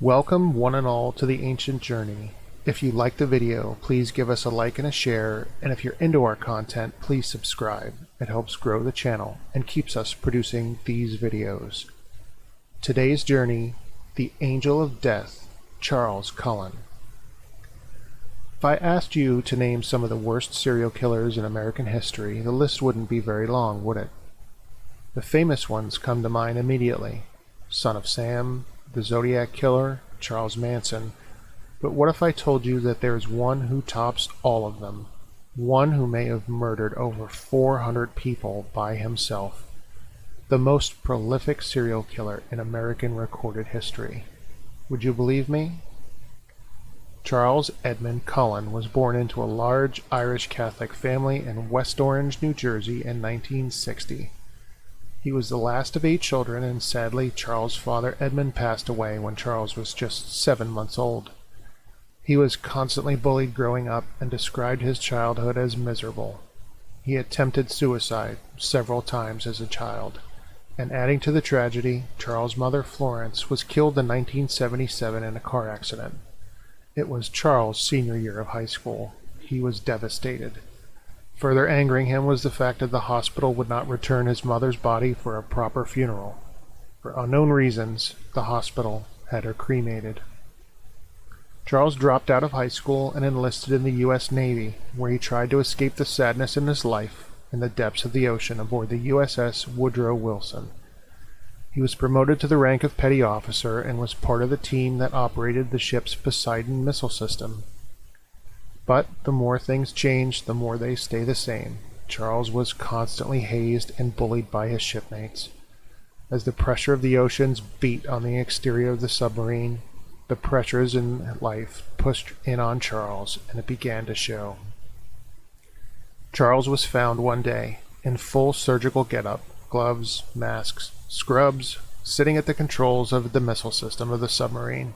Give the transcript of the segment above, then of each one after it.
Welcome one and all to the Ancient Journey. If you like the video, please give us a like and a share, and if you're into our content, please subscribe. It helps grow the channel and keeps us producing these videos. Today's journey, the Angel of Death, Charles Cullen. If I asked you to name some of the worst serial killers in American history, the list wouldn't be very long, would it? The famous ones come to mind immediately. Son of Sam, the Zodiac Killer, Charles Manson. But what if I told you that there is one who tops all of them? One who may have murdered over 400 people by himself. The most prolific serial killer in American recorded history. Would you believe me? Charles Edmund Cullen was born into a large Irish Catholic family in West Orange, New Jersey in 1960. He was the last of 8 children, and sadly, Charles' father Edmund passed away when Charles was just 7 months old. He was constantly bullied growing up and described his childhood as miserable. He attempted suicide several times as a child, and adding to the tragedy, Charles' mother Florence was killed in 1977 in a car accident. It was Charles' senior year of high school. He was devastated. Further angering him was the fact that the hospital would not return his mother's body for a proper funeral. For unknown reasons, the hospital had her cremated. Charles dropped out of high school and enlisted in the U.S. Navy, where he tried to escape the sadness in his life in the depths of the ocean aboard the USS Woodrow Wilson. He was promoted to the rank of petty officer and was part of the team that operated the ship's Poseidon missile system. But the more things change, the more they stay the same. Charles was constantly hazed and bullied by his shipmates. As the pressure of the oceans beat on the exterior of the submarine, the pressures in life pushed in on Charles, and it began to show. Charles was found one day, in full surgical getup, gloves, masks, scrubs, sitting at the controls of the missile system of the submarine.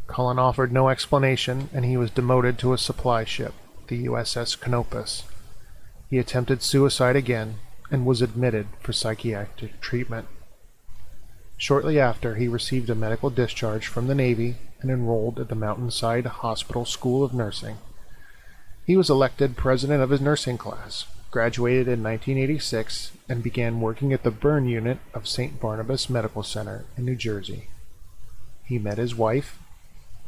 Cullen offered no explanation, and he was demoted to a supply ship, the USS Canopus. He attempted suicide again, and was admitted for psychiatric treatment. Shortly after, he received a medical discharge from the Navy and enrolled at the Mountainside Hospital School of Nursing. He was elected president of his nursing class, graduated in 1986, and began working at the burn unit of St. Barnabas Medical Center in New Jersey. He met his wife,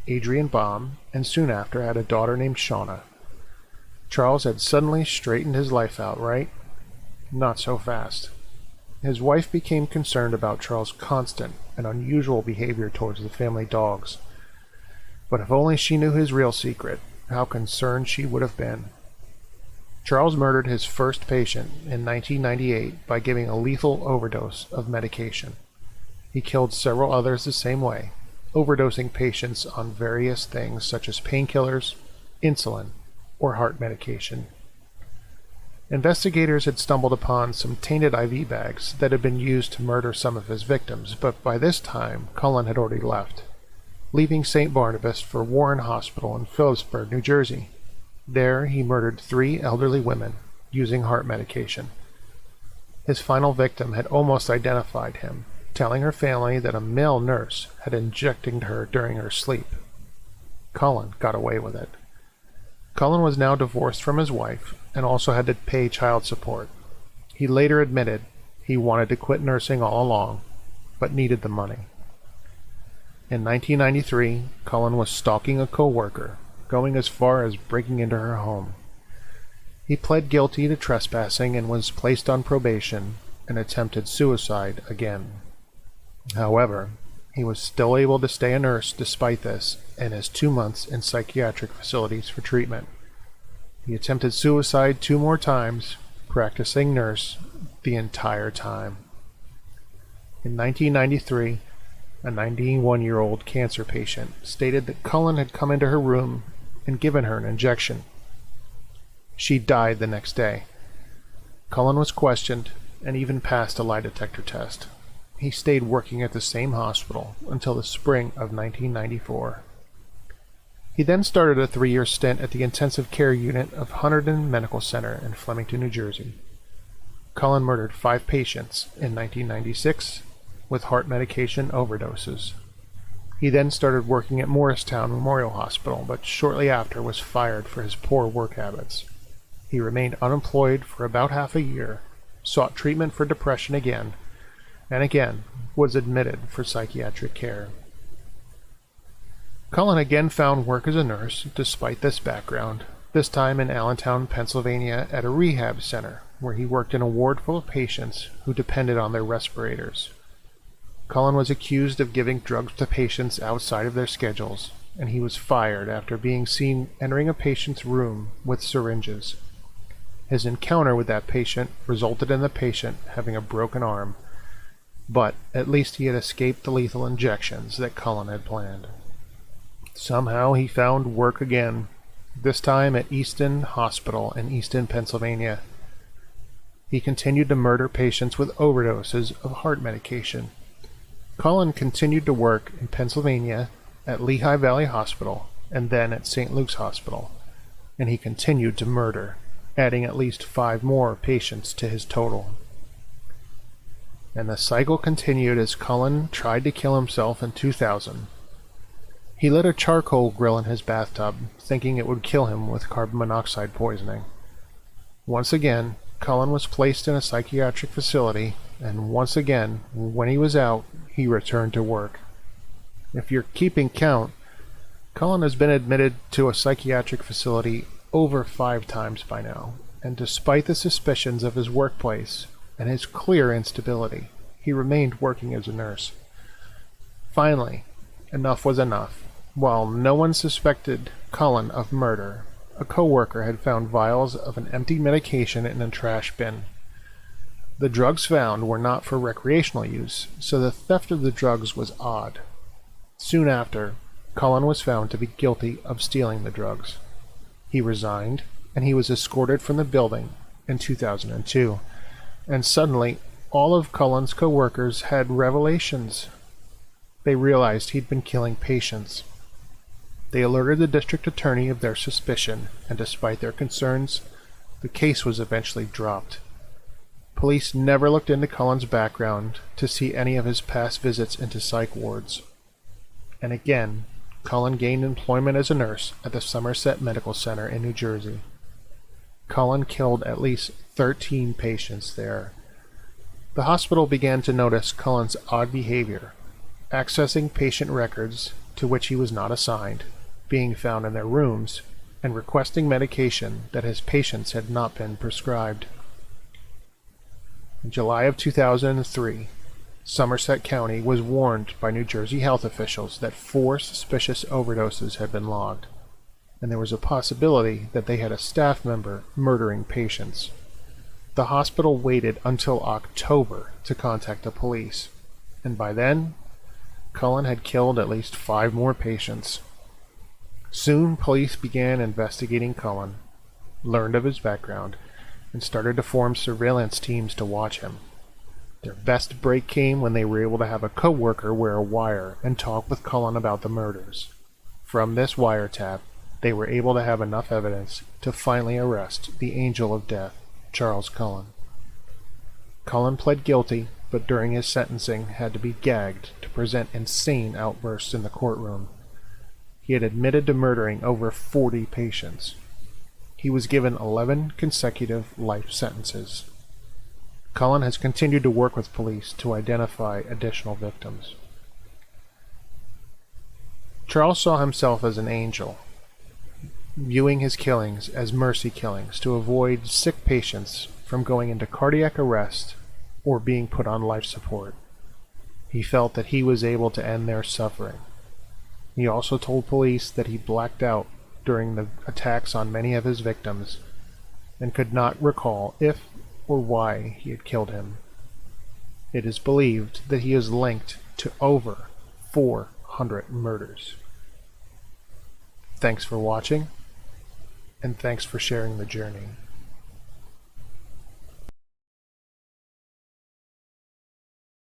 Adrienne Baum, and soon after had a daughter named Shauna. Charles had suddenly straightened his life out, right? Not so fast. His wife became concerned about Charles' constant and unusual behavior towards the family dogs. But if only she knew his real secret, how concerned she would have been. Charles murdered his first patient in 1998 by giving a lethal overdose of medication. He killed several others the same way, overdosing patients on various things such as painkillers, insulin, or heart medication. Investigators had stumbled upon some tainted IV bags that had been used to murder some of his victims, but by this time Cullen had already left, leaving St. Barnabas for Warren Hospital in Phillipsburg, New Jersey. There he murdered 3 elderly women using heart medication. His final victim had almost identified him, telling her family that a male nurse had injected her during her sleep. Cullen got away with it. Cullen was now divorced from his wife and also had to pay child support. He later admitted he wanted to quit nursing all along, but needed the money. In 1993, Cullen was stalking a co-worker, going as far as breaking into her home. He pled guilty to trespassing and was placed on probation and attempted suicide again. However, he was still able to stay a nurse despite this and his 2 months in psychiatric facilities for treatment. He attempted suicide 2 more times, practicing nurse the entire time. In 1993, a 91-year-old cancer patient stated that Cullen had come into her room and given her an injection. She died the next day. Cullen was questioned, and even passed a lie detector test. He stayed working at the same hospital until the spring of 1994. He then started a 3-year stint at the intensive care unit of Hunterdon Medical Center in Flemington, New Jersey. Cullen murdered 5 patients in 1996 with heart medication overdoses. He then started working at Morristown Memorial Hospital, but shortly after was fired for his poor work habits. He remained unemployed for about half a year, sought treatment for depression again, and again was admitted for psychiatric care. Cullen again found work as a nurse, despite this background, this time in Allentown, Pennsylvania, at a rehab center, where he worked in a ward full of patients who depended on their respirators. Cullen was accused of giving drugs to patients outside of their schedules, and he was fired after being seen entering a patient's room with syringes. His encounter with that patient resulted in the patient having a broken arm, but at least he had escaped the lethal injections that Cullen had planned. Somehow he found work again, this time at Easton Hospital in Easton, Pennsylvania. He continued to murder patients with overdoses of heart medication. Cullen continued to work in Pennsylvania at Lehigh Valley Hospital and then at St. Luke's Hospital, and he continued to murder, adding at least 5 more patients to his total. And the cycle continued as Cullen tried to kill himself in 2000. He lit a charcoal grill in his bathtub, thinking it would kill him with carbon monoxide poisoning. Once again, Cullen was placed in a psychiatric facility, and once again, when he was out, he returned to work. If you're keeping count, Cullen has been admitted to a psychiatric facility over 5 times by now, and despite the suspicions of his workplace and his clear instability, he remained working as a nurse. Finally, enough was enough. While no one suspected Cullen of murder, a co-worker had found vials of an empty medication in a trash bin. The drugs found were not for recreational use, so the theft of the drugs was odd. Soon after, Cullen was found to be guilty of stealing the drugs. He resigned, and he was escorted from the building in 2002, and suddenly all of Cullen's co-workers had revelations. They realized he'd been killing patients. They alerted the district attorney of their suspicion, and despite their concerns, the case was eventually dropped. Police never looked into Cullen's background to see any of his past visits into psych wards. And again, Cullen gained employment as a nurse at the Somerset Medical Center in New Jersey. Cullen killed at least 13 patients there. The hospital began to notice Cullen's odd behavior, accessing patient records to which he was not assigned, being found in their rooms, and requesting medication that his patients had not been prescribed. In July of 2003, Somerset County was warned by New Jersey health officials that 4 suspicious overdoses had been logged, and there was a possibility that they had a staff member murdering patients. The hospital waited until October to contact the police, and by then, Cullen had killed at least 5 more patients. Soon, police began investigating Cullen, learned of his background, and started to form surveillance teams to watch him. Their best break came when they were able to have a co-worker wear a wire and talk with Cullen about the murders. From this wiretap, they were able to have enough evidence to finally arrest the angel of death, Charles Cullen. Cullen pled guilty, but during his sentencing had to be gagged to present insane outbursts in the courtroom. He had admitted to murdering over 40 patients. He was given 11 consecutive life sentences. Cullen has continued to work with police to identify additional victims. Charles saw himself as an angel, viewing his killings as mercy killings to avoid sick patients from going into cardiac arrest or being put on life support. He felt that he was able to end their suffering. He also told police that he blacked out during the attacks on many of his victims and could not recall if or why he had killed him. It is believed that he is linked to over 400 murders. Thanks for watching, and thanks for sharing the journey.